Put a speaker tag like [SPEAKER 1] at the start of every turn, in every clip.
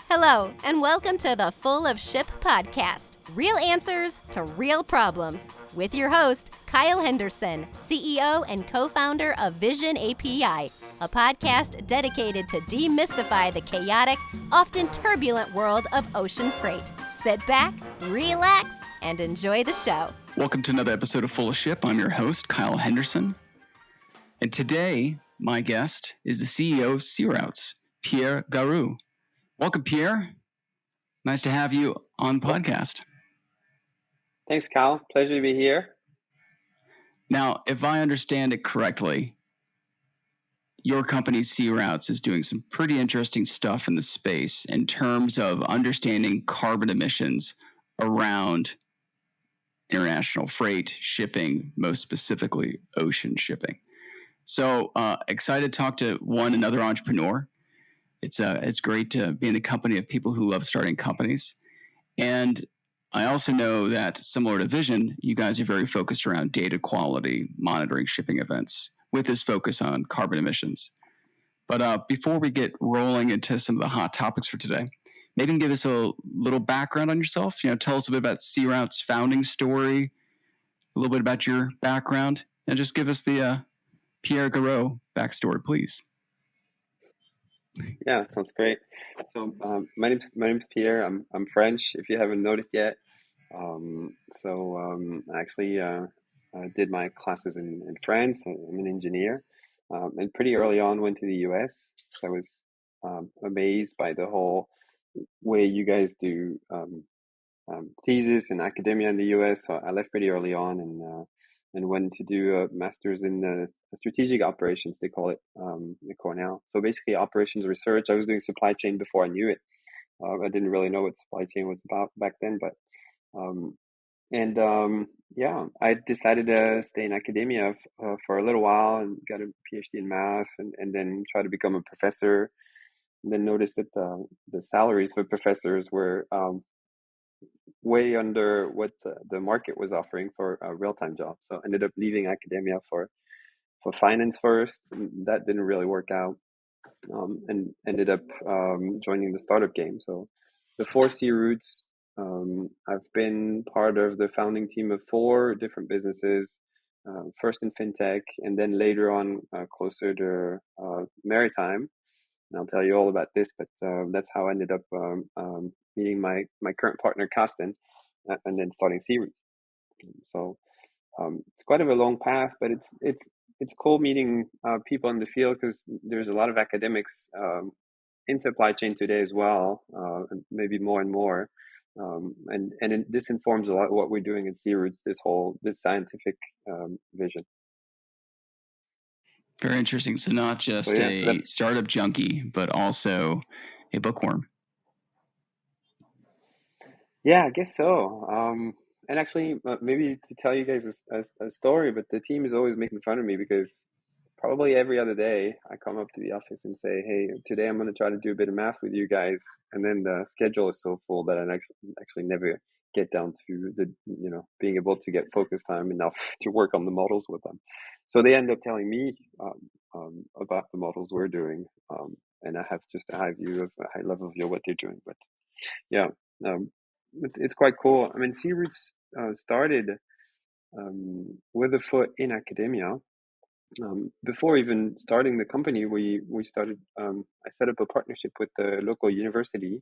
[SPEAKER 1] Hello, and welcome to the Full of Ship podcast. Real answers to real problems. With your host, Kyle Henderson, CEO and co-founder of Vision API, a podcast dedicated to demystify the chaotic, often turbulent world of ocean freight. Sit back, relax, and enjoy the show.
[SPEAKER 2] Welcome to another episode of Full of Ship. I'm your host, Kyle Henderson. And today, my guest is the CEO of Searoutes, Pierre Garreau. Welcome, Pierre. Nice to have you on the podcast.
[SPEAKER 3] Thanks, Kyle. Pleasure to be here.
[SPEAKER 2] Now, if I understand it correctly, your company, Searoutes, is doing some pretty interesting stuff in the space in terms of understanding carbon emissions around international freight, shipping, most specifically ocean shipping. So excited to talk to another entrepreneur. It's great to be in the company of people who love starting companies. And I also know that similar to Vision, you guys are very focused around data quality, monitoring shipping events with this focus on carbon emissions. But before we get rolling into some of the hot topics for today, maybe you can give us a little background on yourself. Tell us a bit about Searoutes' founding story, a little bit about your background, and just give us the Pierre Garreau backstory, please.
[SPEAKER 3] Yeah, sounds great. So my name's Pierre. I'm French, if you haven't noticed yet. I actually did my classes in France. I'm an engineer, and pretty early on went to the US. So I was amazed by the whole way you guys do thesis and academia in the US. So I left pretty early on and went to do a master's in strategic operations, they call it, at Cornell. So basically operations research. I was doing supply chain before I knew it. I didn't really know what supply chain was about back then, but I decided to stay in academia for a little while and got a PhD in math and then try to become a professor. And then noticed that the salaries for professors were way under what the market was offering for a real-time job. So ended up leaving academia for finance first. And that didn't really work out, and ended up joining the startup game. So before Searoutes, I've been part of the founding team of 4 different businesses, first in fintech, and then later on closer to maritime. And I'll tell you all about this, but that's how I ended up meeting my current partner, Carsten, and then starting Searoutes. So it's quite of a long path, but it's cool meeting people in the field because there's a lot of academics in supply chain today as well, and maybe more and more. This informs a lot of what we're doing at Searoutes, this scientific vision.
[SPEAKER 2] Very interesting. So not just a startup junkie, but also a bookworm.
[SPEAKER 3] Yeah, I guess so. And actually, maybe to tell you guys a story, but the team is always making fun of me because probably every other day I come up to the office and say, "Hey, today I'm going to try to do a bit of math with you guys," and then the schedule is so full that I actually never get down to being able to get focus time enough to work on the models with them. So they end up telling me about the models we're doing, and I have just a high level view of what they're doing. But yeah. It's quite cool. I mean, Searoutes started with a foot in academia. Before even starting the company, we started. I set up a partnership with the local university.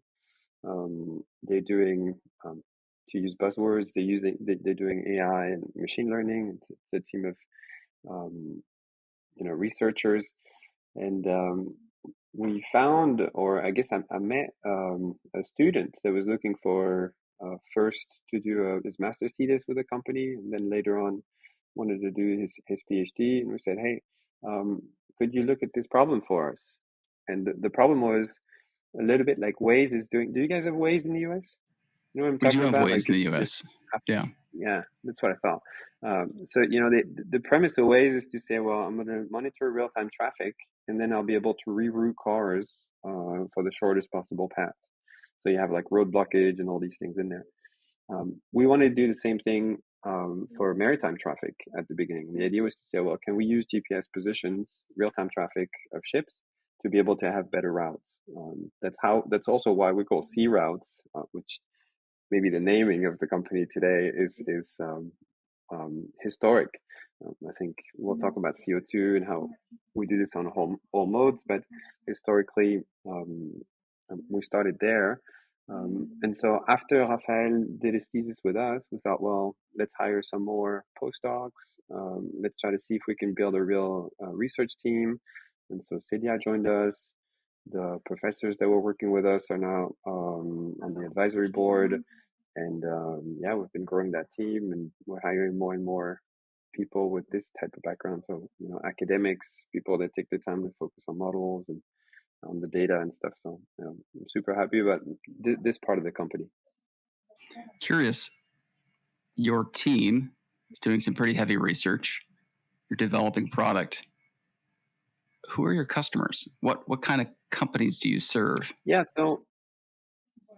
[SPEAKER 3] They're doing, to use buzzwords, they're doing AI and machine learning. It's a team of researchers, and we found, or I guess I met a student that was looking for first to do his master's thesis with a company, and then later on wanted to do his PhD. And we said, "Hey, could you look at this problem for us?" And the problem was a little bit like Waze is doing. Do you guys have Waze in the US? You know what I'm talking about?
[SPEAKER 2] We do have Waze in the US. Yeah.
[SPEAKER 3] Yeah, that's what I thought. So the premise of Waze is to say, well, I'm going to monitor real-time traffic, and then I'll be able to reroute cars for the shortest possible path. So you have like road blockage and all these things in there. We wanted to do the same thing for maritime traffic at the beginning. The idea was to say, well, can we use GPS positions, real-time traffic of ships, to be able to have better routes. That's also why we call Searoutes, which maybe the naming of the company today is historic. I think we'll talk about CO2 and how we do this on all modes, but historically, we started there. And so after Raphael did his thesis with us, we thought, well, let's hire some more postdocs. Let's try to see if we can build a real research team. And so Celia joined us. The professors that were working with us are now on the advisory board. And yeah, we've been growing that team, and we're hiring more and more people with this type of background. So, academics, people that take the time to focus on models and on the data and stuff. So, I'm super happy about this part of the company.
[SPEAKER 2] Curious, your team is doing some pretty heavy research. You're developing product. Who are your customers? What kind of companies do you serve?
[SPEAKER 3] Yeah. So,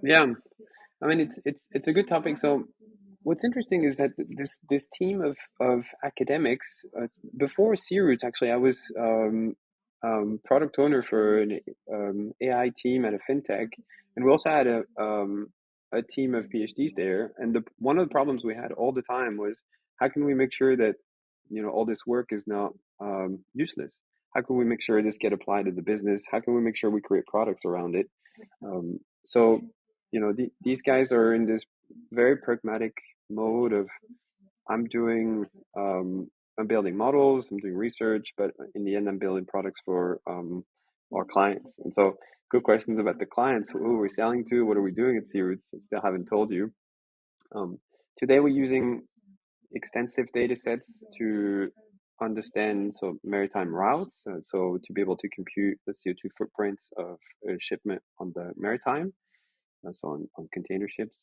[SPEAKER 3] yeah, I mean, it's a good topic. So, what's interesting is that this team of academics, before Searoutes, actually, I was product owner for an AI team at a fintech, and we also had a team of PhDs there. And one of the problems we had all the time was, how can we make sure that all this work is not useless? How can we make sure this get applied to the business? How can we make sure we create products around it? So these guys are in this very pragmatic mode of, I'm doing I'm building models, I'm doing research, but in the end I'm building products for our clients. And so, good questions about the clients. Who are we selling to? What are we doing at Searoutes? I still haven't told you. Today we're using extensive data sets to understand maritime routes, so to be able to compute the CO2 footprints of a shipment on the maritime, so on container ships,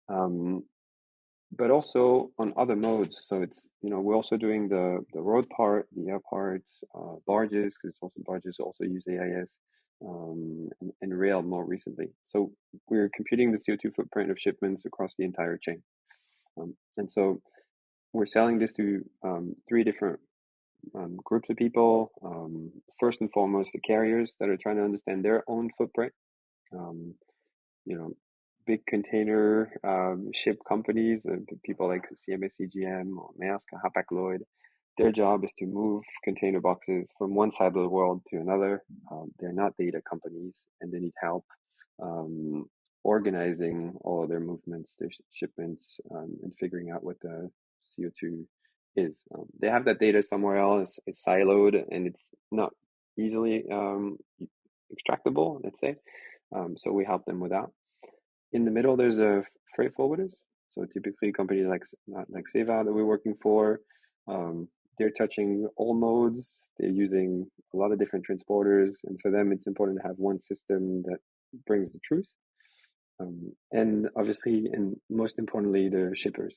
[SPEAKER 3] but also on other modes. So it's, we're also doing the road part, the air parts, barges, because barges also use AIS, and rail more recently. So we're computing the CO2 footprint of shipments across the entire chain. And so we're selling this to three different groups of people. First and foremost, the carriers that are trying to understand their own footprint. Big container ship companies, people like CMA CGM or Maersk or Hapag-Lloyd. Their job is to move container boxes from one side of the world to another. They're not data companies, and they need help organizing all of their movements, their shipments, and figuring out what the CO2 is. They have that data somewhere else. It's siloed, and it's not easily extractable, let's say. So we help them with that. In the middle, there's a freight forwarders. So typically companies like Seva that we're working for, they're touching all modes. They're using a lot of different transporters, and for them, it's important to have one system that brings the truth. And obviously, and most importantly, the shippers.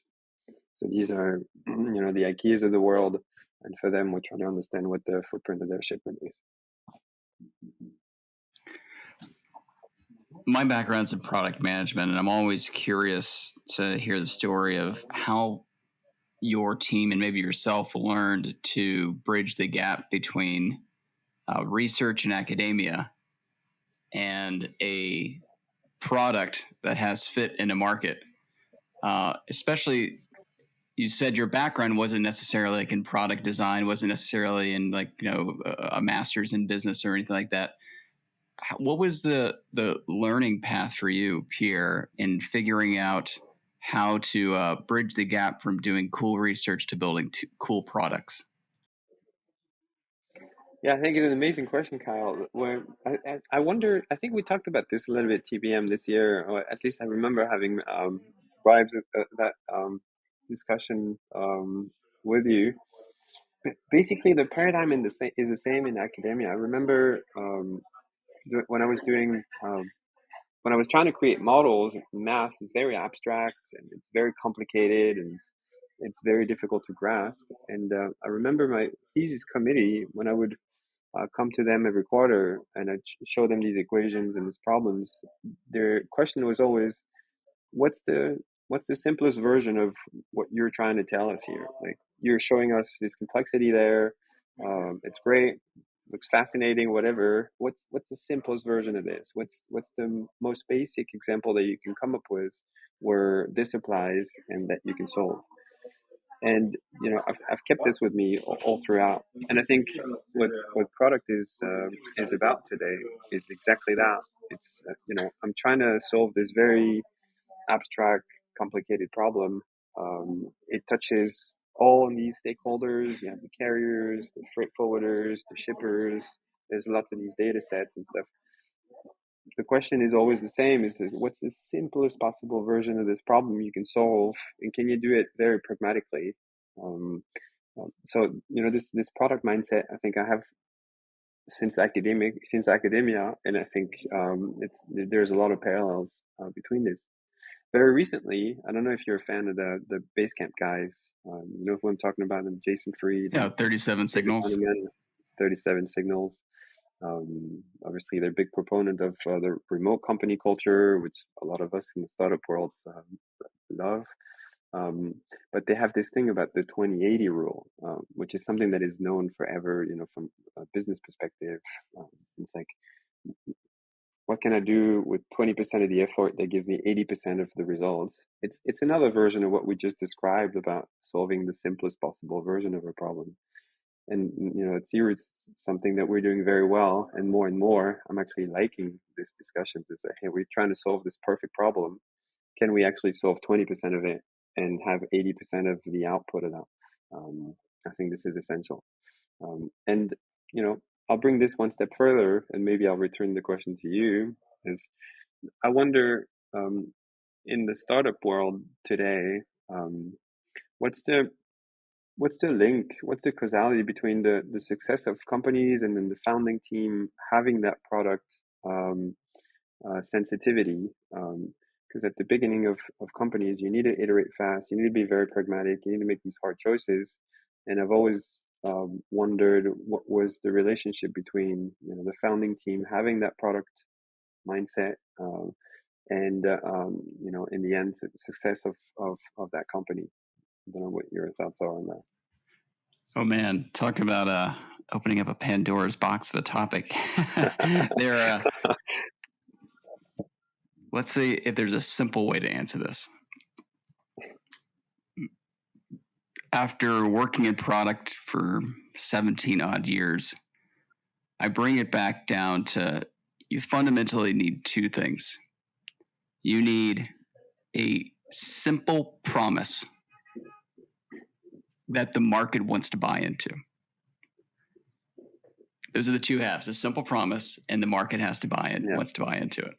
[SPEAKER 3] So these are, the IKEAs of the world, and for them, we're trying to understand what the footprint of their shipment is.
[SPEAKER 2] My background's in product management, and I'm always curious to hear the story of how your team and maybe yourself learned to bridge the gap between research and academia and a product that has fit in a market. Especially, you said your background wasn't necessarily like in product design, wasn't necessarily in a master's in business or anything like that. What was the learning path for you, Pierre, in figuring out how to bridge the gap from doing cool research to building cool products?
[SPEAKER 3] Yeah, I think it's an amazing question, Kyle. Where I wonder, I think we talked about this a little bit at TBM this year, or at least I remember having bribes that discussion with you. Basically, the paradigm is the same in academia. I remember when I was doing when I was trying to create models. Math is very abstract and it's very complicated, and it's very difficult to grasp. And I remember my thesis committee, when I would come to them every quarter and I show them these equations and these problems, their question was always, what's the simplest version of what you're trying to tell us here? Like, you're showing us this complexity there. It's great. looks fascinating, whatever. What's the simplest version of this? What's the most basic example that you can come up with where this applies and that you can solve? And I've kept this with me all throughout. And I think what product is about today is exactly that. It's I'm trying to solve this very abstract, complicated problem. It touches all these stakeholders. You have the carriers, the freight forwarders, the shippers. There's lots of these data sets and stuff. The question is always the same: is what's the simplest possible version of this problem you can solve, and can you do it very pragmatically? So this product mindset, I think I have since academia, and I think there's a lot of parallels between this. Very recently, I don't know if you're a fan of the Basecamp guys. You know who I'm talking about? Them, Jason Fried.
[SPEAKER 2] Yeah, 37 Signals.
[SPEAKER 3] 37 Signals. Obviously, they're a big proponent of the remote company culture, which a lot of us in the startup world love. But they have this thing about the 20-80 rule, which is something that is known forever, from a business perspective. It's like, what can I do with 20% of the effort that gives me 80% of the results? It's another version of what we just described about solving the simplest possible version of a problem. And at Searoutes, something that we're doing very well, and more, I'm actually liking this discussion. Is that, hey, we're trying to solve this perfect problem. Can we actually solve 20% of it and have 80% of the output of that? I think this is essential. And I'll bring this one step further, and maybe I'll return the question to you. Is I wonder, in the startup world today, what's the link? What's the causality between the success of companies and then the founding team having that product sensitivity? Because at the beginning of companies, you need to iterate fast. You need to be very pragmatic. You need to make these hard choices. And I've always wondered what was the relationship between the founding team having that product mindset and in the end, success of that company. I don't know what your thoughts are on that.
[SPEAKER 2] Oh man, talk about opening up a Pandora's box of a topic. Let's see if there's a simple way to answer this. After working in product for 17 odd years, I bring it back down to you fundamentally need two things. You need a simple promise that the market wants to buy into. Those are the two halves: a simple promise, and the market has to buy in, wants to buy into it.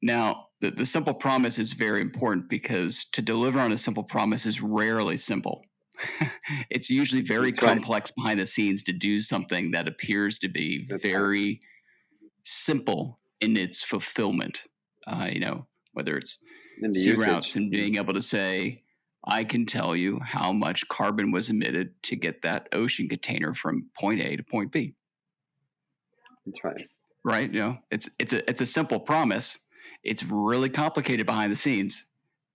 [SPEAKER 2] Now, the simple promise is very important because to deliver on a simple promise is rarely simple. It's usually very complex behind the scenes to do something that appears to be very simple in its fulfillment. Whether it's Searoutes and being able to say, I can tell you how much carbon was emitted to get that ocean container from point A to point B.
[SPEAKER 3] That's right.
[SPEAKER 2] Right? It's a simple promise. It's really complicated behind the scenes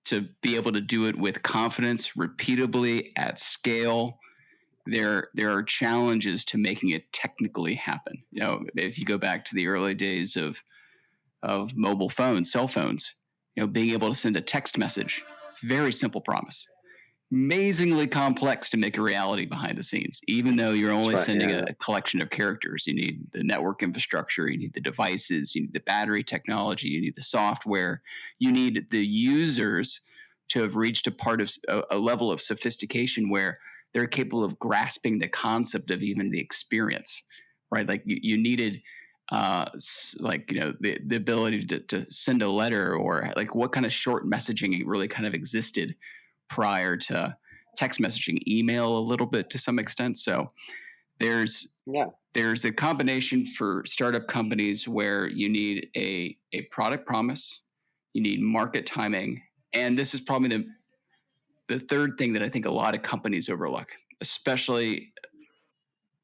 [SPEAKER 2] to be able to do it with confidence, repeatably, at scale. There are challenges to making it technically happen. If you go back to the early days of mobile phones, cell phones, being able to send a text message, very simple promise. Amazingly complex to make a reality behind the scenes, even though you're only sending a collection of characters. You need the network infrastructure, you need the devices, you need the battery technology, you need the software, you need the users to have reached a level of sophistication where they're capable of grasping the concept of even the experience, right? Like you needed the ability to send a letter, or like what kind of short messaging really kind of existed prior to text messaging, email a little bit to some extent. So there's a combination for startup companies where you need a product promise, you need market timing, and this is probably the third thing that I think a lot of companies overlook, especially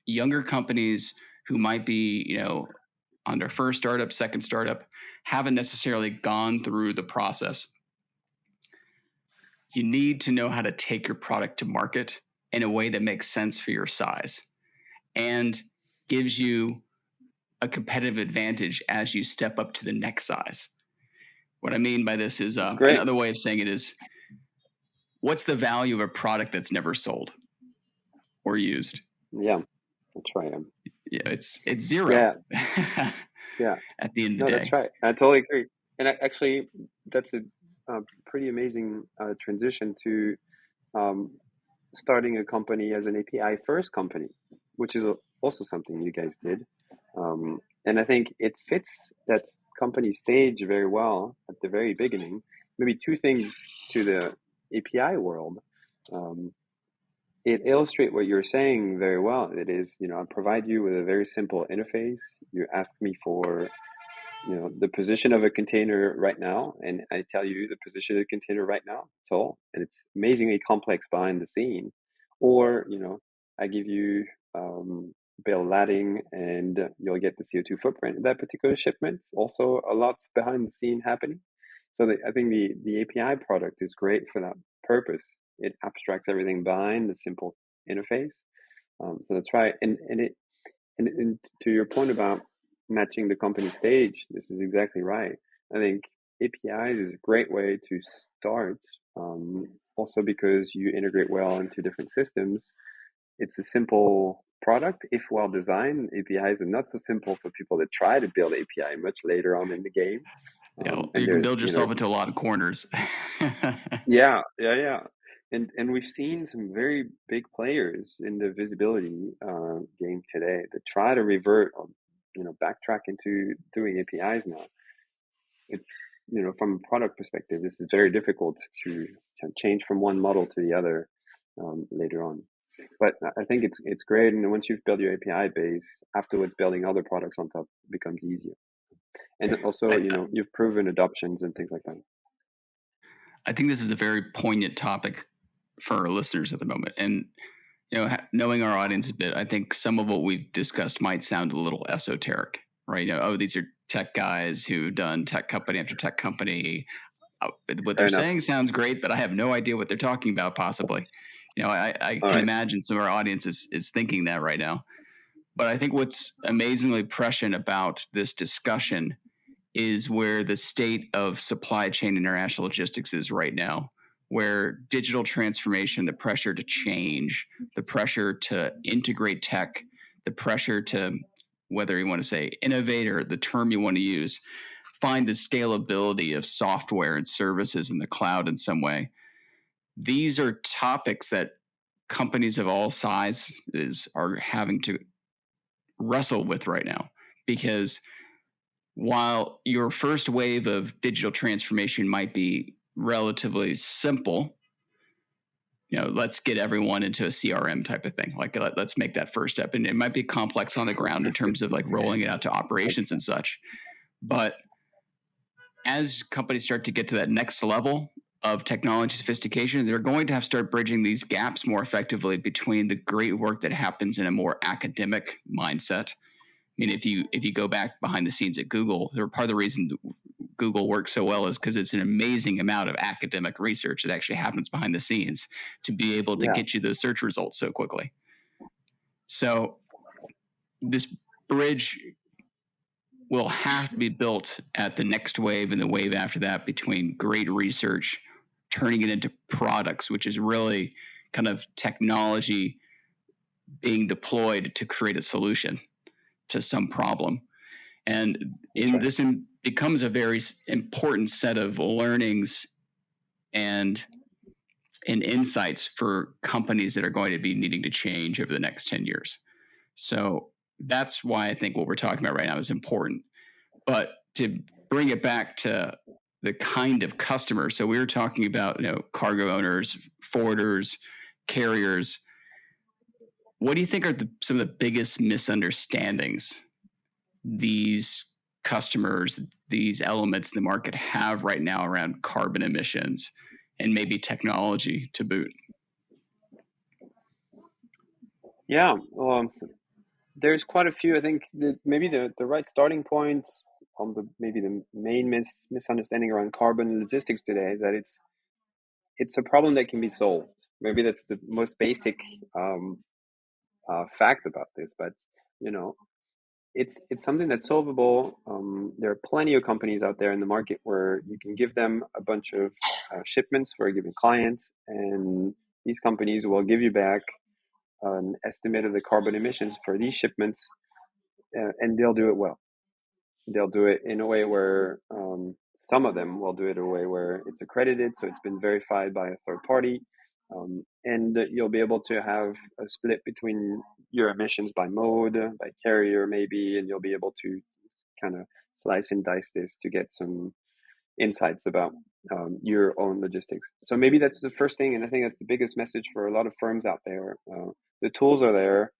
[SPEAKER 2] younger companies who might be, on their first startup, second startup, haven't necessarily gone through the process. You need to know how to take your product to market in a way that makes sense for your size. And gives you a competitive advantage as you step up to the next size. What I mean by this is another way of saying it is, what's the value of a product that's never sold or used?
[SPEAKER 3] Yeah, that's right.
[SPEAKER 2] Yeah, it's zero.
[SPEAKER 3] Yeah. Yeah.
[SPEAKER 2] At the end of the day.
[SPEAKER 3] That's right. I totally agree. And actually, that's a pretty amazing transition to starting a company as an API first company, which is also something you guys did. And I think it fits that company stage very well at the very beginning. Maybe two things to the API world. It illustrates what you're saying very well. It is, I provide you with a very simple interface. You ask me for, the position of a container right now, and I tell you the position of the container right now. That's all. And it's amazingly complex behind the scene. Or, I give you bill lading and you'll get the CO2 footprint of that particular shipment. Also a lot behind the scene happening. So I think the API product is great for that purpose. It abstracts everything behind the simple interface. So that's right. And to your point about matching the company stage, this is exactly right. I think APIs is a great way to start. Also because you integrate well into different systems. It's a simple product if well designed. APIs are not so simple for people that try to build API much later on in the game.
[SPEAKER 2] You can build yourself into a lot of corners.
[SPEAKER 3] Yeah. And we've seen some very big players in the visibility game today that try to revert or backtrack into doing APIs now. It's from a product perspective, this is very difficult to change from one model to the other later on. But I think it's great, and once you've built your API base, afterwards building other products on top becomes easier. And also, you've proven adoptions and things like that.
[SPEAKER 2] I think this is a very poignant topic for our listeners at the moment. And, knowing our audience a bit, I think some of what we've discussed might sound a little esoteric, right? These are tech guys who've done tech company after tech company. What they're saying sounds great, but I have no idea what they're talking about, possibly. I can imagine some of our audience is thinking that right now. But I think what's amazingly prescient about this discussion is where the state of supply chain international logistics is right now, where digital transformation, the pressure to change, the pressure to integrate tech, the pressure to, whether you want to say innovate or the term you want to use, find the scalability of software and services in the cloud in some way. These are topics that companies of all sizes are having to wrestle with right now, because while your first wave of digital transformation might be relatively simple, let's get everyone into a CRM type of thing. Like, let's make that first step. And it might be complex on the ground in terms of like rolling it out to operations and such. But as companies start to get to that next level of technology sophistication, they're going to have to start bridging these gaps more effectively between the great work that happens in a more academic mindset. I mean, if you go back behind the scenes at Google, part of the reason Google works so well is because it's an amazing amount of academic research that actually happens behind the scenes to be able to get you those search results so quickly. So this bridge will have to be built at the next wave and the wave after that between great research, turning it into products, which is really kind of technology being deployed to create a solution to some problem. And this becomes a very important set of learnings and insights for companies that are going to be needing to change over the next 10 years. So that's why I think what we're talking about right now is important. But to bring it back to the kind of customer, so we were talking about cargo owners, forwarders, carriers. What do you think are some of the biggest misunderstandings these customers, these elements in the market have right now around carbon emissions and maybe technology to boot?
[SPEAKER 3] Yeah, there's quite a few. I think that maybe the right starting points on the main misunderstanding around carbon logistics today is that it's a problem that can be solved. Maybe that's the most basic fact about this. But it's something that's solvable. There are plenty of companies out there in the market where you can give them a bunch of shipments for a given client, and these companies will give you back an estimate of the carbon emissions for these shipments, and they'll do it well. They'll do it in a way where some of them will do it in a way where it's accredited, so it's been verified by a third party, and you'll be able to have a split between your emissions by mode, by carrier maybe, and you'll be able to kind of slice and dice this to get some insights about your own logistics. So maybe that's the first thing, and I think that's the biggest message for a lot of firms out there. The tools are there.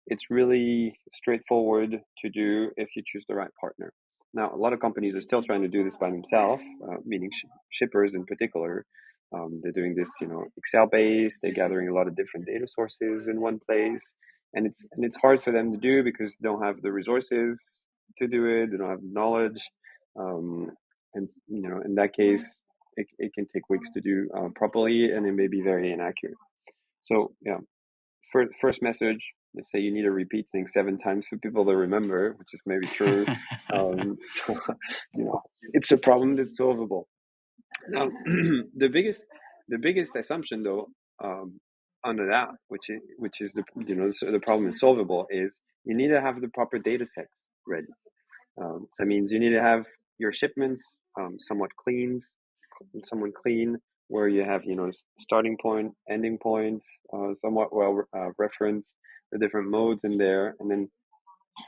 [SPEAKER 3] It's really straightforward to do if you choose the right partner. Now, a lot of companies are still trying to do this by themselves, meaning shippers in particular. They're doing this, Excel based. They're gathering a lot of different data sources in one place, and it's hard for them to do because they don't have the resources to do it. They don't have the knowledge, and in that case, it can take weeks to do properly, and it may be very inaccurate. So yeah, first message, let's say you need to repeat things 7 times for people to remember, which is maybe true. So, it's a problem that's solvable. Now, the biggest assumption though, under that, which is the problem is solvable, is you need to have the proper data sets ready. So that means you need to have your shipments somewhat clean, where you have starting point, ending point, somewhat well referenced, the different modes in there, and then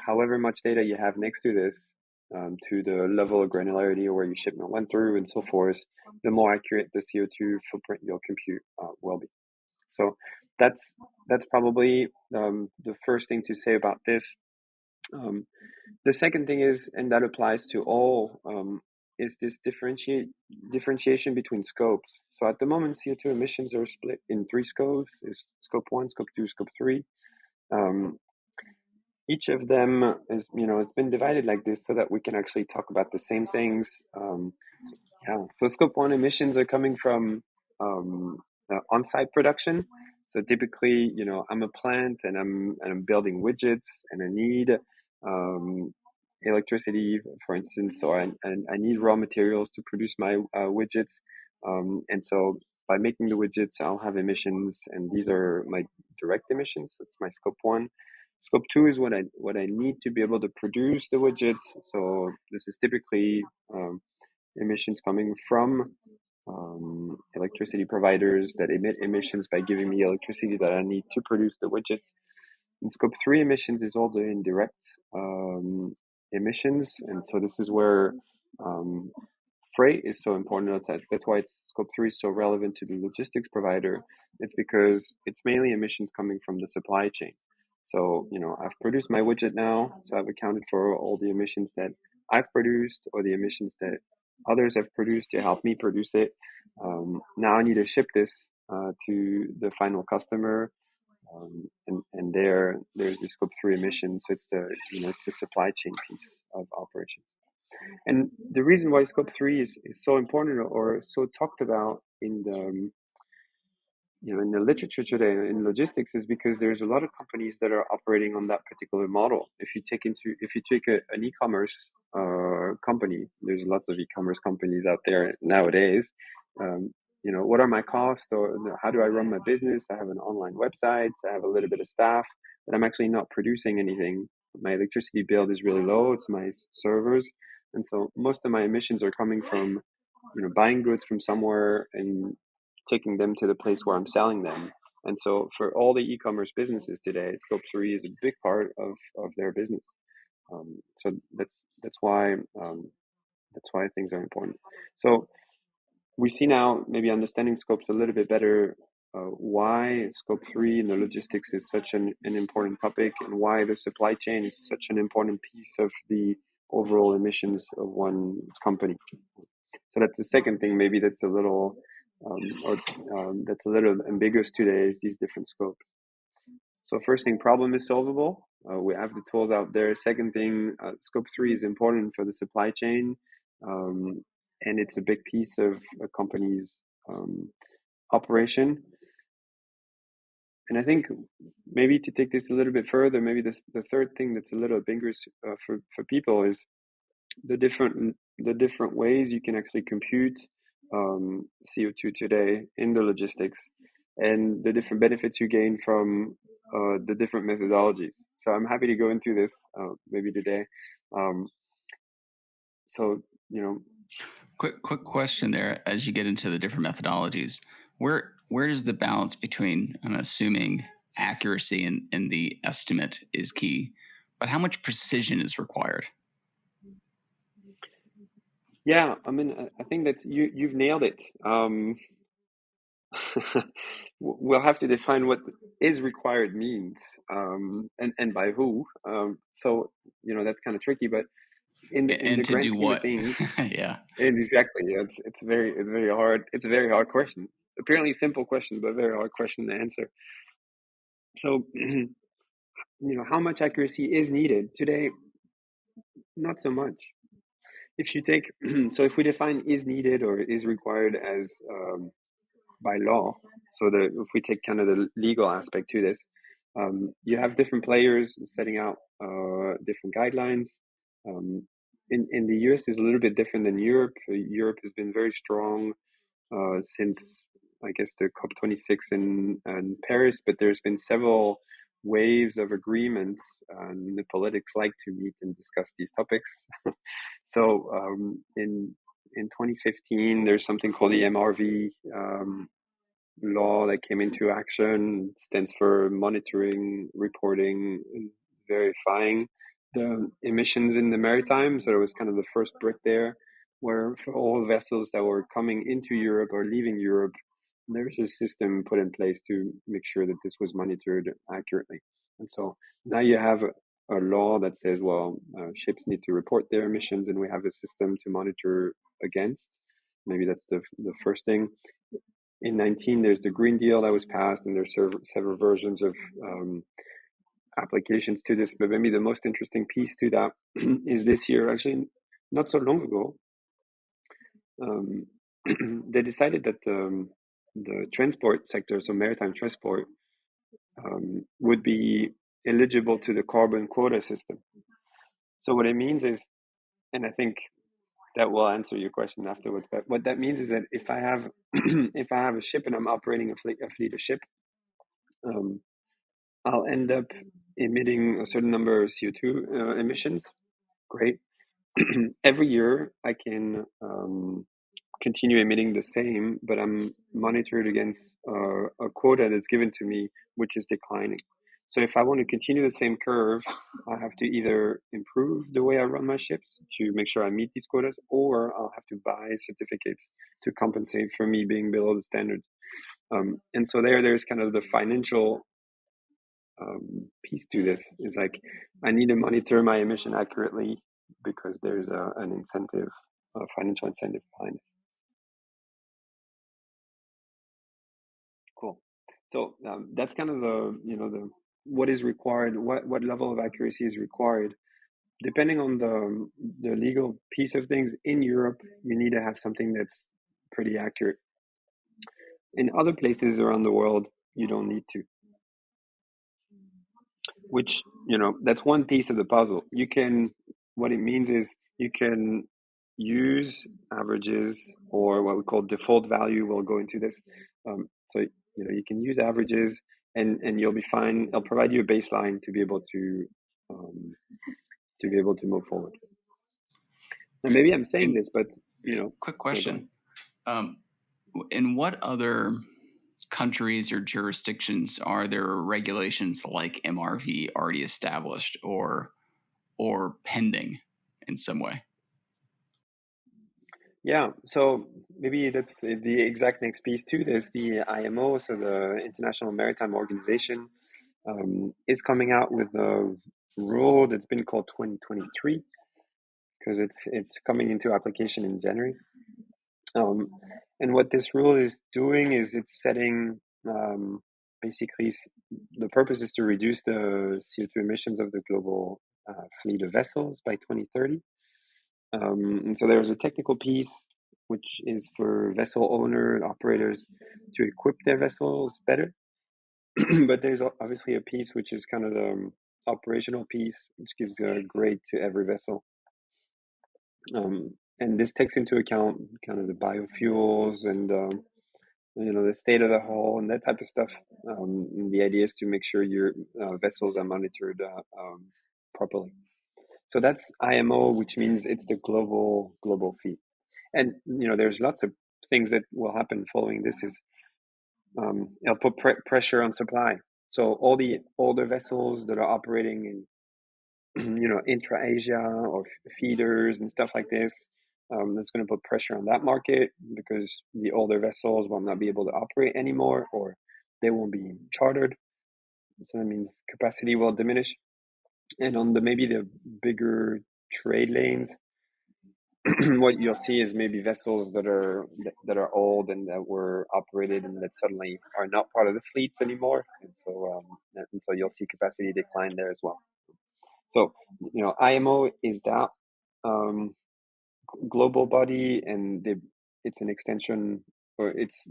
[SPEAKER 3] however much data you have next to this, to the level of granularity or where your shipment went through and so forth, the more accurate the CO2 footprint you'll compute will be. So that's probably the first thing to say about this. The second thing is, and that applies to all, is this differentiation between scopes. So at the moment, CO2 emissions are split in 3 scopes. There's scope 1, scope 2, scope 3. Each of them is, it's been divided like this so that we can actually talk about the same things. So scope 1 emissions are coming from on-site production. So typically, I'm a plant and I'm building widgets, and I need electricity, for instance, or I need raw materials to produce my widgets. And so by making the widgets, I'll have emissions, and these are my direct emissions. That's my scope 1. Scope 2 is what I need to be able to produce the widgets. So this is typically emissions coming from electricity providers that emit emissions by giving me electricity that I need to produce the widget. And scope 3 emissions is all the indirect emissions, and so this is where freight is so important. That's why scope 3 is so relevant to the logistics provider. It's because it's mainly emissions coming from the supply chain. So, I've produced my widget now, so I've accounted for all the emissions that I've produced or the emissions that others have produced to help me produce it. Now I need to ship this to the final customer, and there's the scope 3 emissions. So it's the supply chain piece of operations. And the reason why scope 3 is so important or so talked about in the in the literature today in logistics is because there's a lot of companies that are operating on that particular model. If you take an e-commerce company, there's lots of e-commerce companies out there nowadays. What are my costs, or how do I run my business? I have an online website, I have a little bit of staff, but I'm actually not producing anything. My electricity bill is really low. It's my servers, and so most of my emissions are coming from buying goods from somewhere and taking them to the place where I'm selling them. And so for all the e-commerce businesses today, scope 3 is a big part of their business. So that's why things are important. So we see now, maybe understanding scopes a little bit better, why scope 3 in the logistics is such an important topic, and why the supply chain is such an important piece of the overall emissions of one company. So that's the second thing, maybe that's a little that's a little ambiguous today, is these different scopes. So first thing, problem is solvable. We have the tools out there. Second thing, scope 3 is important for the supply chain, and it's a big piece of a company's operation. And I think maybe to take this a little bit further, maybe the third thing that's a little bigger for people is the different ways you can actually compute CO2 today in the logistics, and the different benefits you gain from the different methodologies. So I'm happy to go into this maybe today. Um, so you know,
[SPEAKER 2] Quick question there. As you get into the different methodologies, where does the balance between, I'm assuming, accuracy and the estimate is key, but how much precision is required?
[SPEAKER 3] yeah, I mean, I think that's you've nailed it. We'll have to define what is required means, and by who. So that's kind of tricky, but in the
[SPEAKER 2] And to
[SPEAKER 3] grand
[SPEAKER 2] do
[SPEAKER 3] scheme of
[SPEAKER 2] what?
[SPEAKER 3] things,
[SPEAKER 2] Yeah.
[SPEAKER 3] exactly, yeah, it's very hard. It's a very hard question. Apparently simple question, but very hard question to answer. So how much accuracy is needed today? Not so much. If you take so if we define is needed or is required as by law. So if we take kind of the legal aspect to this, you have different players setting out different guidelines. In the US is a little bit different than Europe. Europe has been very strong since I guess the COP26 in Paris, but there's been several waves of agreements, and the politics like to meet and discuss these topics. So in 2015, there's something called the MRV law that came into action. It stands for monitoring, reporting, and verifying the emissions in the maritime. So it was kind of the first brick there, where for all vessels that were coming into Europe or leaving Europe, there was a system put in place to make sure that this was monitored accurately. And so now you have a law that says, well, ships need to report their emissions, and we have a system to monitor against. Maybe that's the first thing. In 19, there's the Green Deal that was passed, and there's several versions of applications to this. But maybe the most interesting piece to that is this year, actually, not so long ago, they decided that the transport sector, so maritime transport, would be eligible to the carbon quota system. So what it means is, and I think that will answer your question afterwards, but what that means is that if I have if I have a ship and I'm operating a fleet of ship, um, I'll end up emitting a certain number of CO2 emissions. Great. Every year I can continue emitting the same, but I'm monitored against a quota that's given to me, which is declining. So if I want to continue the same curve, I have to either improve the way I run my ships to make sure I meet these quotas, or I'll have to buy certificates to compensate for me being below the standard. And so there's kind of the financial piece to this. Is like I need to monitor my emission accurately because there's an incentive, a financial incentive behind it. Cool. So that's kind of the what is required, what level of accuracy is required. Depending on the legal piece of things in Europe, you need to have something that's pretty accurate. In other places around the world, you don't need to. Which that's one piece of the puzzle. What it means is you can use averages, or what we call default value. We'll go into this. So you can use averages, and you'll be fine. It'll provide you a baseline to be able to move forward. And maybe I'm saying this, but
[SPEAKER 2] quick
[SPEAKER 3] yeah, go ahead.
[SPEAKER 2] question. In what other countries or jurisdictions are there regulations like MRV already established or pending in some way?
[SPEAKER 3] Yeah, so maybe that's the exact next piece to this. The IMO, so the International Maritime Organization, is coming out with a rule that's been called 2023 because it's coming into application in January. And what this rule is doing is it's setting basically the purpose is to reduce the CO2 emissions of the global fleet of vessels by 2030. And so there's a technical piece which is for vessel owner and operators to equip their vessels better. But there's obviously a piece which is kind of the operational piece, which gives a grade to every vessel. And this takes into account kind of the biofuels and the state of the hull and that type of stuff. And the idea is to make sure your vessels are monitored properly. So that's IMO, which means it's the global fee. And there's lots of things that will happen following this. Is it'll put pressure on supply. So all the older vessels that are operating in intra-Asia or feeders and stuff like this. That's going to put pressure on that market because the older vessels will not be able to operate anymore, or they won't be chartered. So that means capacity will diminish. And on maybe the bigger trade lanes, what you'll see is maybe vessels that are old and that were operated and that suddenly are not part of the fleets anymore, and so you'll see capacity decline there as well. So, IMO is that global body, and it's an extension, or it's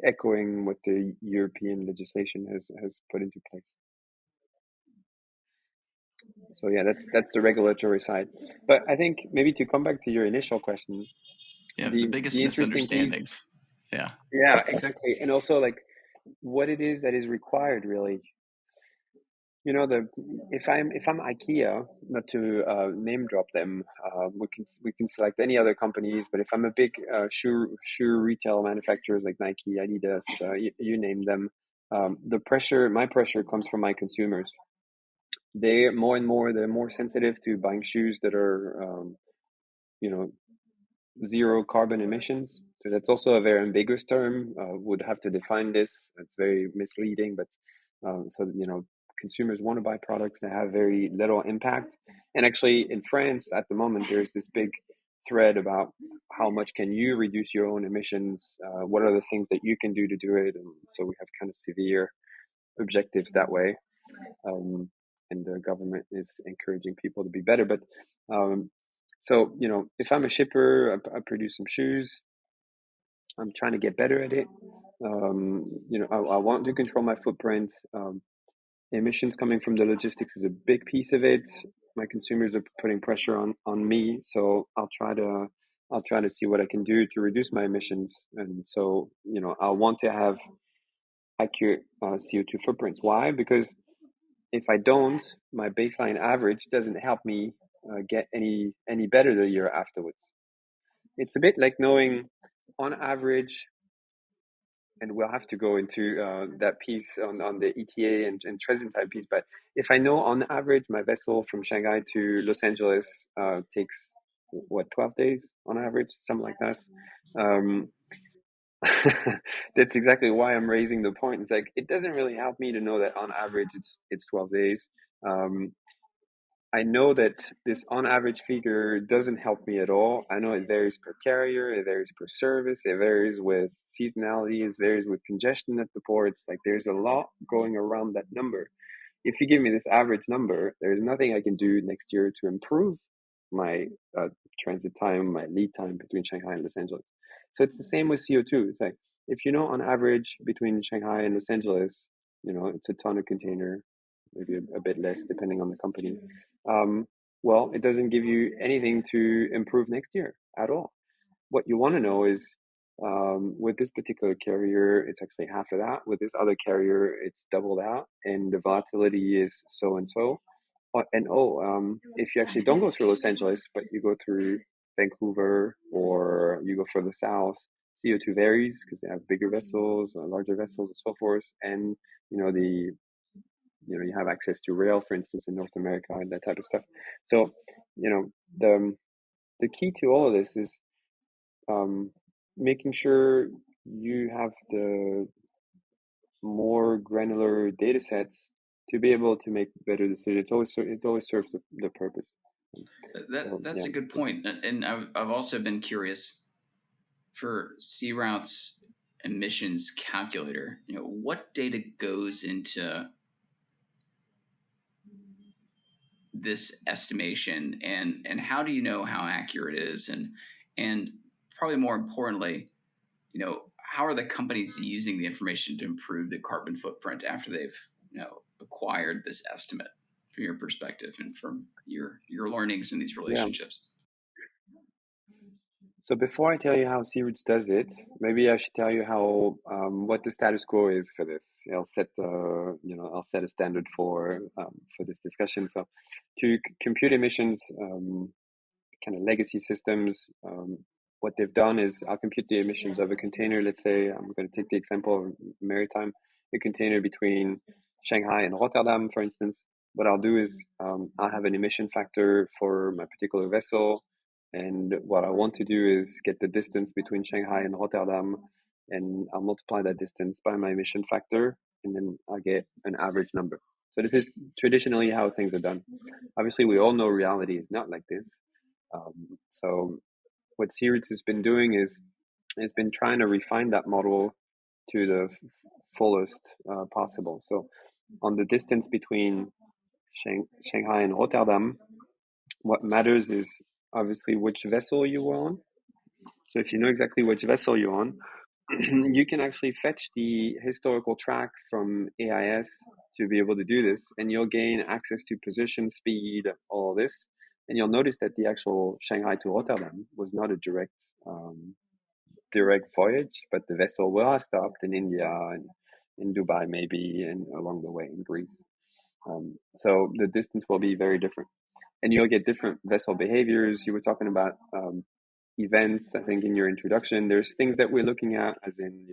[SPEAKER 3] echoing what the European legislation has put into place. So yeah, that's the regulatory side. But I think maybe to come back to your initial question,
[SPEAKER 2] The biggest
[SPEAKER 3] the interesting piece,
[SPEAKER 2] misunderstandings. Yeah.
[SPEAKER 3] yeah, exactly, and also like what it is that is required really. If I'm IKEA, not to name drop them, we can select any other companies. But if I'm a big shoe retail manufacturers like Nike, Adidas, you name them, my pressure comes from my consumers. They're more sensitive to buying shoes that are you know zero carbon emissions. So that's also a very ambiguous term. Would have to define this. It's very misleading, but so consumers want to buy products that have very little impact. And actually, in France at the moment, there's this big thread about how much can you reduce your own emissions. What are the things that you can do to do it? And so we have kind of severe objectives that way. Um, and the government is encouraging people to be better. But so, if I'm a shipper, I produce some shoes. I'm trying to get better at it. I want to control my footprint. Emissions coming from the logistics is a big piece of it. My consumers are putting pressure on me, so I'll try to see what I can do to reduce my emissions. And so, I want to have accurate CO2 footprints. Why? Because if I don't, my baseline average doesn't help me get any better the year afterwards. It's a bit like knowing, on average, and we'll have to go into that piece on the ETA and transit time piece. But if I know on average my vessel from Shanghai to Los Angeles takes 12 days on average, something like that. That's exactly why I'm raising the point. It's like it doesn't really help me to know that on average it's 12 days. Um, I know that this on average figure doesn't help me at all. I know it varies per carrier, it varies per service, it varies with seasonality, it varies with congestion at the ports. Like there's a lot going around that number. If you give me this average number, there's nothing I can do next year to improve my transit time, my lead time between Shanghai and Los Angeles. So it's the same with CO2. It's like if on average between Shanghai and Los Angeles, it's a ton of container, maybe a bit less depending on the company. Um, well, it doesn't give you anything to improve next year at all. What you want to know is with this particular carrier, it's actually half of that. With this other carrier, it's double that, and the volatility is so and so. If you actually don't go through Los Angeles, but you go through Vancouver or you go further south, CO2 varies because they have bigger vessels, larger vessels, and so forth. And the you have access to rail, for instance, in North America and that type of stuff. So the key to all of this is making sure you have the more granular data sets to be able to make better decisions. It always serves the purpose.
[SPEAKER 2] That's a good point. And I've also been curious for Searoutes emissions calculator. What data goes into this estimation, and how do you know how accurate it is? And probably more importantly, how are the companies using the information to improve the carbon footprint after they've acquired this estimate, from your perspective and from your learnings in these relationships?
[SPEAKER 3] So before I tell you how Searoutes does it, maybe I should tell you how what the status quo is for this. I'll set a standard for this discussion. So to compute emissions, kind of legacy systems, what they've done is I'll compute the emissions of a container. Let's say I'm going to take the example of maritime, a container between Shanghai and Rotterdam, for instance. What I'll do is I'll have an emission factor for my particular vessel. And what I want to do is get the distance between Shanghai and Rotterdam, and I'll multiply that distance by my emission factor, and then I get an average number. So this is traditionally how things are done. Obviously, we all know reality is not like this. So what Searoutes has been doing is it's been trying to refine that model to the fullest possible. So on the distance between Shanghai and Rotterdam, what matters is obviously which vessel you're on. So if you know exactly which vessel you're on, you can actually fetch the historical track from AIS to be able to do this, and you'll gain access to position, speed, all this. And you'll notice that the actual Shanghai to Rotterdam was not a direct voyage, but the vessel will have stopped in India and in Dubai maybe, and along the way in Greece. So the distance will be very different, and you'll get different vessel behaviors. You were talking about events, I think, in your introduction. There's things that we're looking at, as in,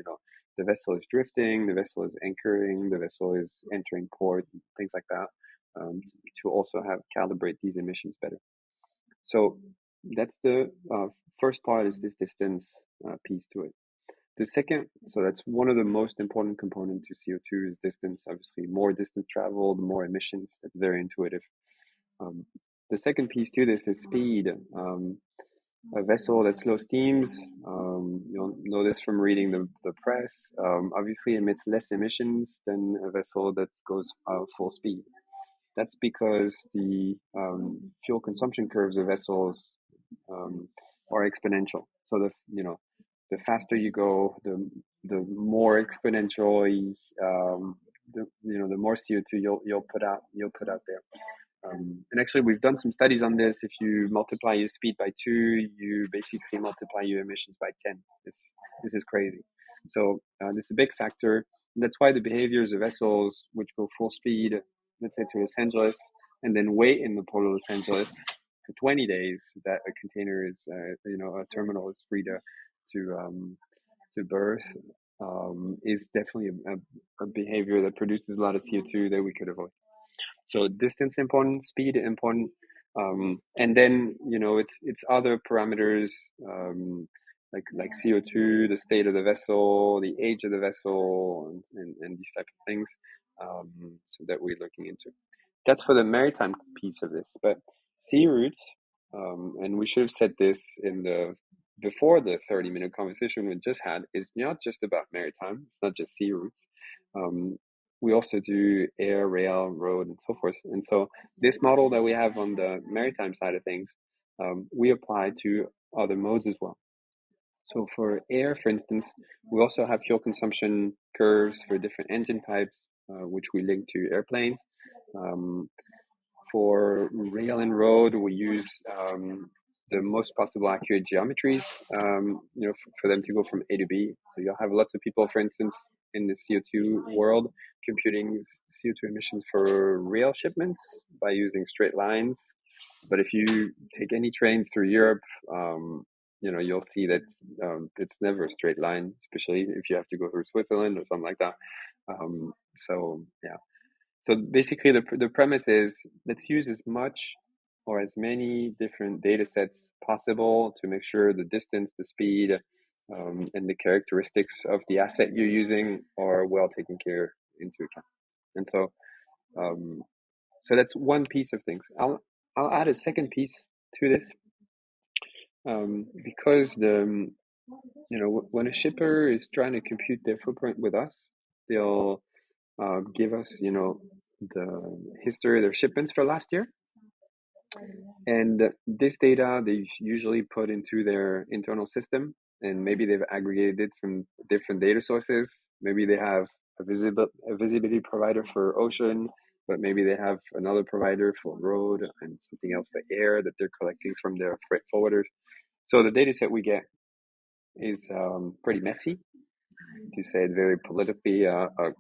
[SPEAKER 3] the vessel is drifting, the vessel is anchoring, the vessel is entering port, things like that, to also calibrate these emissions better. So that's the first part, is this distance piece to it. The second, so that's one of the most important components to CO2 is distance. Obviously, more distance traveled, more emissions. That's very intuitive. The second piece to this is speed. A vessel that slow steams, you'll know this from reading the press, obviously emits less emissions than a vessel that goes full speed. That's because the fuel consumption curves of vessels are exponential. So the faster you go, the more exponentially, the more CO2 you'll put out there. And actually, we've done some studies on this. If you multiply your speed by 2, you basically multiply your emissions by 10. This is crazy. So this is a big factor. That's why the behaviors of vessels which go full speed, let's say to Los Angeles, and then wait in the port of Los Angeles for 20 days, that a container is, a terminal is free to berth, is definitely a behavior that produces a lot of CO2 that we could avoid. So distance important, speed important, and then it's other parameters like CO2, the state of the vessel, the age of the vessel, and these type of things, so that we're looking into. That's for the maritime piece of this. But Searoutes, and we should have said this before the 30-minute conversation we just had, is not just about maritime. It's not just Searoutes. We also do air, rail, road, and so forth. And so this model that we have on the maritime side of things, we apply to other modes as well. So for air, for instance, we also have fuel consumption curves for different engine types, which we link to airplanes. For rail and road, we use the most possible accurate geometries, for them to go from A to B. So you'll have lots of people, for instance, in the CO2 world, computing CO2 emissions for rail shipments by using straight lines. But if you take any trains through Europe, you'll see that it's never a straight line, especially if you have to go through Switzerland or something like that. So yeah. So basically, the premise is, let's use as much or as many different data sets possible to make sure the distance, the speed, and the characteristics of the asset you're using are well taken care into account. And so, so that's one piece of things. I'll add a second piece to this, because when a shipper is trying to compute their footprint with us, they'll give us, the history of their shipments for last year. And this data they usually put into their internal system, and maybe they've aggregated it from different data sources. Maybe they have a visibility provider for ocean, but maybe they have another provider for road and something else for air that they're collecting from their freight forwarders. So the data set we get is pretty messy, to say it very politically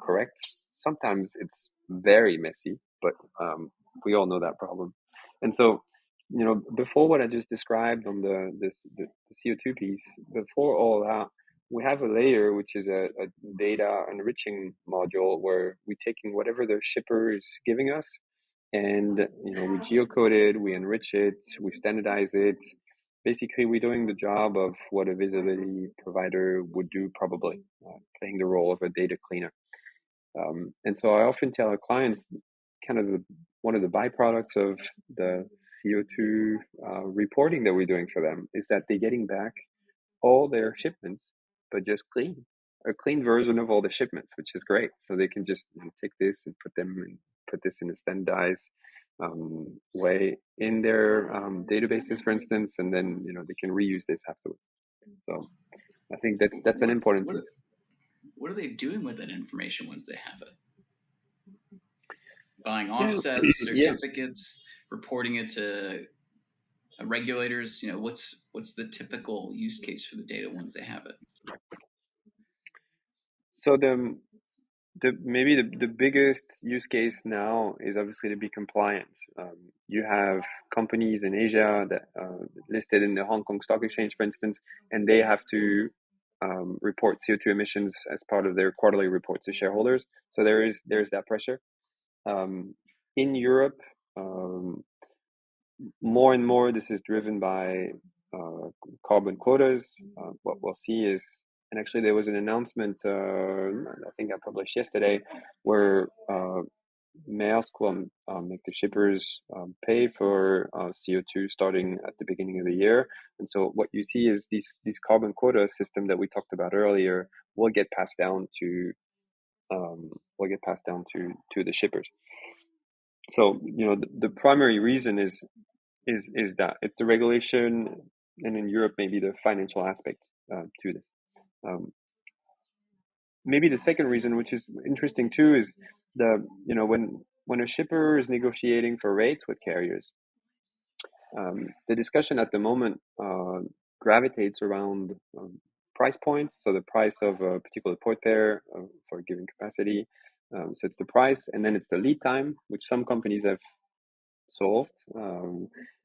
[SPEAKER 3] correct. Sometimes it's very messy, but we all know that problem. And so, before what I just described on the CO2 piece, before all that, we have a layer which is a data enriching module where we're taking whatever the shipper is giving us, and we geocode it, we enrich it, we standardize it. Basically, we're doing the job of what a visibility provider would do, probably playing the role of a data cleaner. And so I often tell our clients, kind of one of the byproducts of the CO2 reporting that we're doing for them is that they're getting back all their shipments, but just a clean version of all the shipments, which is great. So they can just take this and put this in a standardized way in their databases, for instance, and then they can reuse this afterwards. So I think that's an important piece.
[SPEAKER 2] What are they doing with that information once they have it? Buying offsets, certificates, reporting it to regulators. What's the typical use case for the data once they have it?
[SPEAKER 3] So maybe the biggest use case now is obviously to be compliant. You have companies in Asia that listed in the Hong Kong Stock Exchange, for instance, and they have to report CO2 emissions as part of their quarterly report to shareholders. So there's that pressure. In Europe, more and more this is driven by carbon quotas. What we'll see is, and actually there was an announcement, I think I published yesterday, where Maersk will make the shippers pay for CO2 starting at the beginning of the year. And so what you see is these carbon quota system that we talked about earlier will get passed down to the shippers. So the primary reason is that it's the regulation, and in Europe maybe the financial aspect to this. Maybe the second reason, which is interesting too, is when a shipper is negotiating for rates with carriers, the discussion at the moment gravitates around price points. So the price of a particular port pair for a given capacity. So it's the price, and then it's the lead time, which some companies have solved.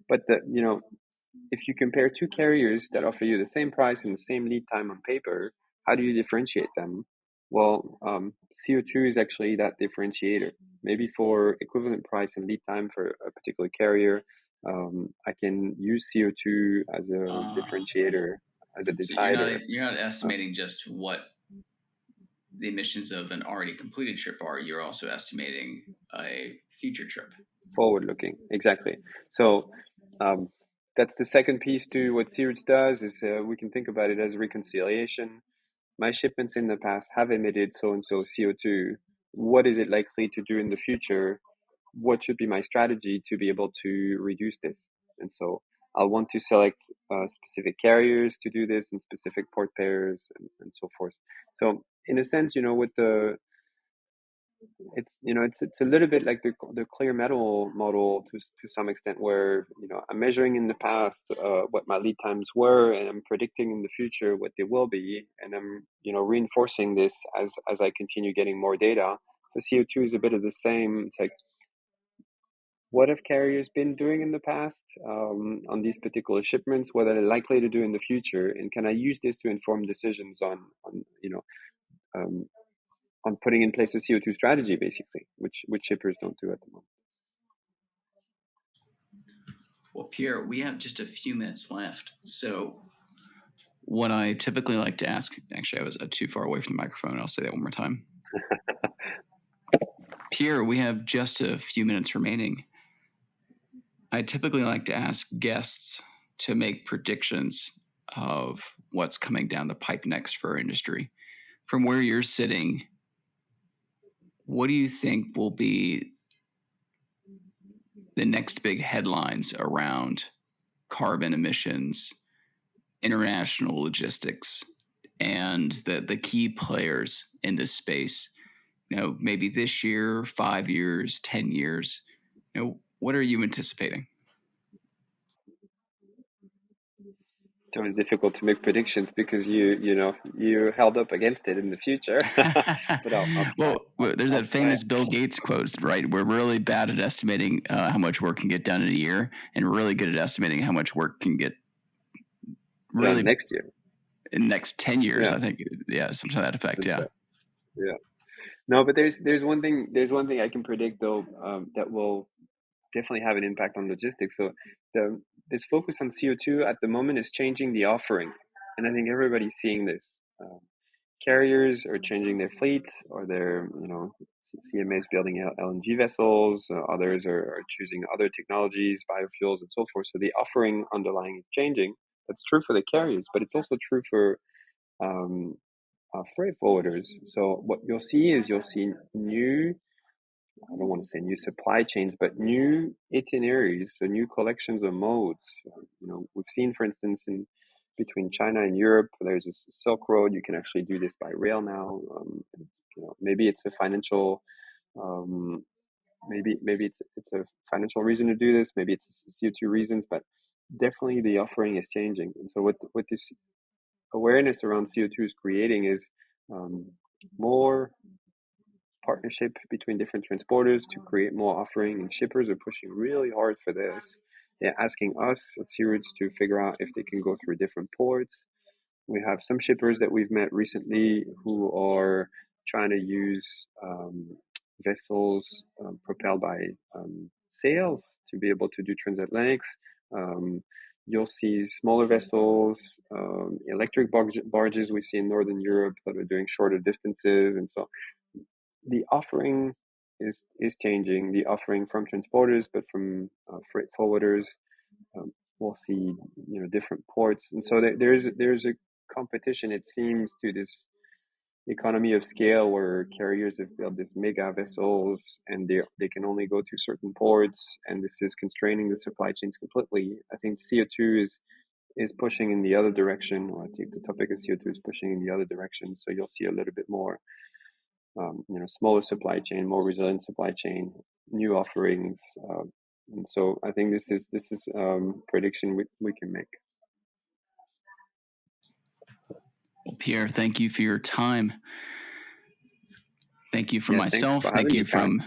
[SPEAKER 3] But if you compare two carriers that offer you the same price and the same lead time on paper, how do you differentiate them? Well, CO2 is actually that differentiator. Maybe for equivalent price and lead time for a particular carrier, I can use CO2 as a differentiator, as a decider.
[SPEAKER 2] So you're not estimating just what the emissions of an already completed trip are. You're also estimating a future trip.
[SPEAKER 3] Forward-looking, exactly. So that's the second piece to what Searoutes does, is we can think about it as reconciliation. My shipments in the past have emitted so-and-so CO2. What is it likely to do in the future? What should be my strategy to be able to reduce this? And so I'll want to select specific carriers to do this, and specific port pairs, and so forth. So in a sense, with it's a little bit like the clear metal model to some extent, where I'm measuring in the past what my lead times were, and I'm predicting in the future what they will be, and I'm reinforcing this as I continue getting more data. So CO2 is a bit of the same. It's like, what have carriers been doing in the past on these particular shipments? What are they likely to do in the future? And can I use this to inform decisions on putting in place a CO2 strategy, basically, which shippers don't do at the moment.
[SPEAKER 2] Well, Pierre, we have just a few minutes left. So what I typically like to ask, actually, I was too far away from the microphone. I'll say that one more time. Pierre, we have just a few minutes remaining. I typically like to ask guests to make predictions of what's coming down the pipe next for our industry. From where you're sitting, what do you think will be the next big headlines around carbon emissions international logistics and the key players in this space, maybe this year, 5 years, 10 years, what are you anticipating?
[SPEAKER 3] It's always difficult to make predictions because you're held up against it in the future. But I'll try.
[SPEAKER 2] There's
[SPEAKER 3] I'll
[SPEAKER 2] that
[SPEAKER 3] try.
[SPEAKER 2] famous Bill Gates quote, right? We're really bad at estimating how much work can get done in a year, and really good at estimating how much work can get really
[SPEAKER 3] Next year.
[SPEAKER 2] in the next 10 years.
[SPEAKER 3] Yeah,
[SPEAKER 2] I think, something to that effect.
[SPEAKER 3] that's
[SPEAKER 2] Yeah.
[SPEAKER 3] right. Yeah. No, but there's one thing I can predict though, that will definitely have an impact on logistics. So this focus on CO2 at the moment is changing the offering, and I think everybody's seeing this. Um, Carriers are changing their fleet, or they're CMA is building LNG vessels. Others are choosing other technologies, biofuels, and so forth. So the offering underlying is changing. That's true for the carriers, but it's also true for um, freight forwarders. So what you'll see new, I don't want to say new supply chains, but new itineraries, so new collections of modes. We've seen, for instance, in between China and Europe, there's a Silk Road. You can actually do this by rail now. Maybe it's a financial, um, maybe it's a financial reason to do this. Maybe it's CO2 reasons, but definitely the offering is changing. And so what this awareness around CO2 is creating is more partnership between different transporters to create more offering, and shippers are pushing really hard for this. They're asking us at Searoutes to figure out if they can go through different ports. We have some shippers that we've met recently who are trying to use vessels propelled by sails to be able to do transatlantics. You'll see smaller vessels, electric barges we see in Northern Europe that are doing shorter distances. And so the offering is changing, the offering from transporters, but from freight forwarders. We'll see, different ports. And so there's a competition, it seems, to this economy of scale where carriers have built these mega vessels and they can only go to certain ports, and this is constraining the supply chains completely. I think CO2 is pushing in the other direction, or I think the topic of CO2 is pushing in the other direction. So you'll see a little bit more, smaller supply chain, more resilient supply chain, new offerings. And so I think this is prediction we can make.
[SPEAKER 2] Well, Pierre, thank you for your time. Thank you from
[SPEAKER 3] Thanks
[SPEAKER 2] myself.
[SPEAKER 3] for
[SPEAKER 2] Thank
[SPEAKER 3] having
[SPEAKER 2] you
[SPEAKER 3] me, Kai.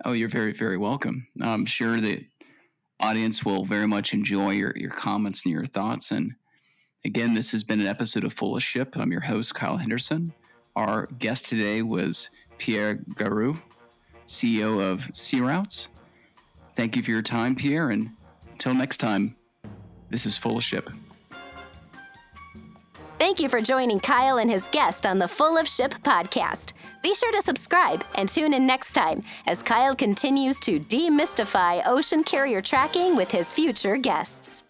[SPEAKER 2] Oh, you're very, very welcome. I'm sure the audience will very much enjoy your comments and your thoughts. And again, this has been an episode of Full of Ship. I'm your host, Kyle Henderson. Our guest today was Pierre Garreau, CEO of Searoutes. Thank you for your time, Pierre. And until next time, this is Full of Ship.
[SPEAKER 1] Thank you for joining Kyle and his guest on the Full of Ship podcast. Be sure to subscribe and tune in next time as Kyle continues to demystify ocean carrier tracking with his future guests.